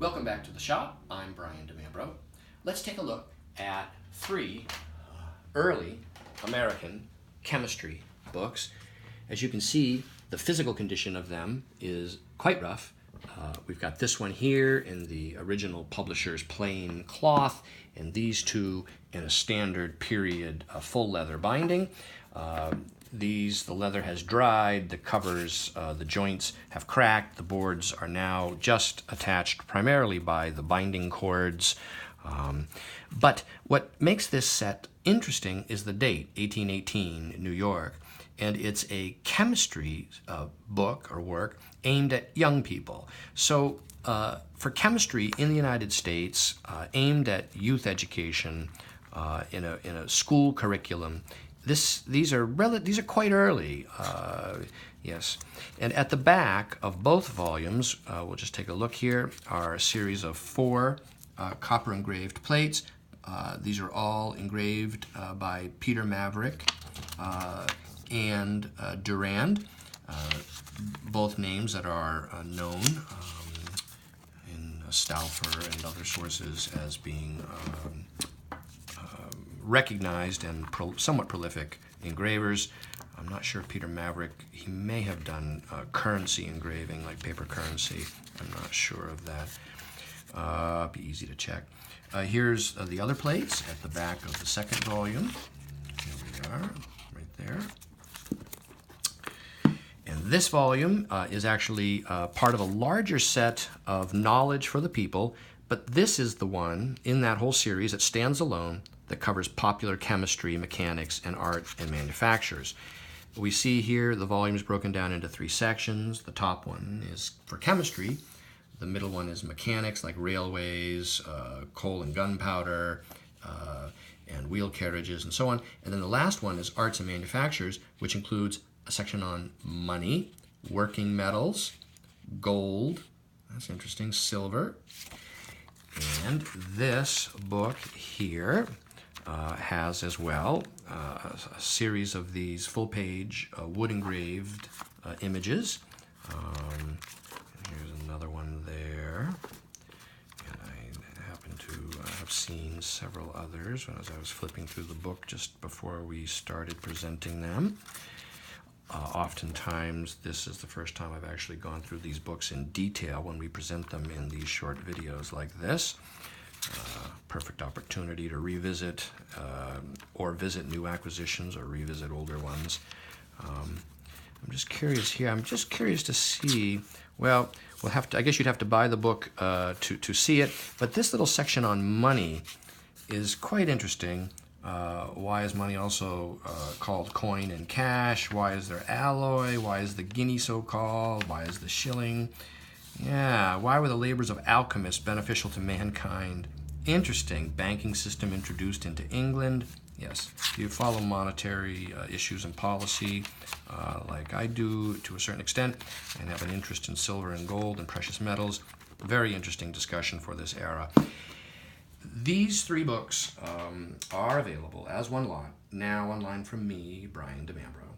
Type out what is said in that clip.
Welcome back to the shop. I'm Brian DeMambro. Let's take a look at three early American chemistry books. As you can see, the physical condition of them is quite rough. We've got this one here in the original publisher's plain cloth, and these two in a standard period full leather binding. The leather has dried, the covers, the joints have cracked, the boards are now just attached primarily by the binding cords. But what makes this set interesting is the date, 1818, New York, and it's a chemistry book or work aimed at young people. So for chemistry in the United States, aimed at youth education in a school curriculum, these are quite early, yes. And at the back of both volumes, we'll just take a look here, are a series of 4 copper engraved plates. These are all engraved by Peter Maverick and Durand, both names that are known in Stauffer and other sources as being recognized and somewhat prolific engravers. I'm not sure if Peter Maverick, he may have done currency engraving, like paper currency. I'm not sure of that. Be easy to check. Here's the other plates at the back of the second volume. Here we are, right there. And this volume is actually part of a larger set of knowledge for the people, but this is the one in that whole series that stands alone that covers popular chemistry, mechanics, and art and manufactures. We see here the volume is broken down into 3 sections. The top one is for chemistry. The middle one is mechanics, like railways, coal and gunpowder, and wheel carriages, and so on. And then the last one is arts and manufactures, which includes a section on money, working metals, gold, that's interesting, silver. And this book here has as well a series of these full-page wood engraved images. Here's another one there. And I happen to have seen several others as I was flipping through the book just before we started presenting them. Oftentimes, this is the first time I've actually gone through these books in detail when we present them in these short videos like this. Perfect opportunity to revisit or visit new acquisitions or revisit older ones. I'm just curious here. I'm just curious to see. Well, we'll have to. I guess you'd have to buy the book to see it. But this little section on money is quite interesting. Why is money also called coin and cash? Why is there alloy? Why is the guinea so called? Why is the shilling? Yeah, why were the labors of alchemists beneficial to mankind? Interesting. Banking system introduced into England. Yes, you follow monetary issues and policy like I do to a certain extent and have an interest in silver and gold and precious metals. Very interesting discussion for this era. These 3 books are available as one lot now online from me, Brian DeMambro.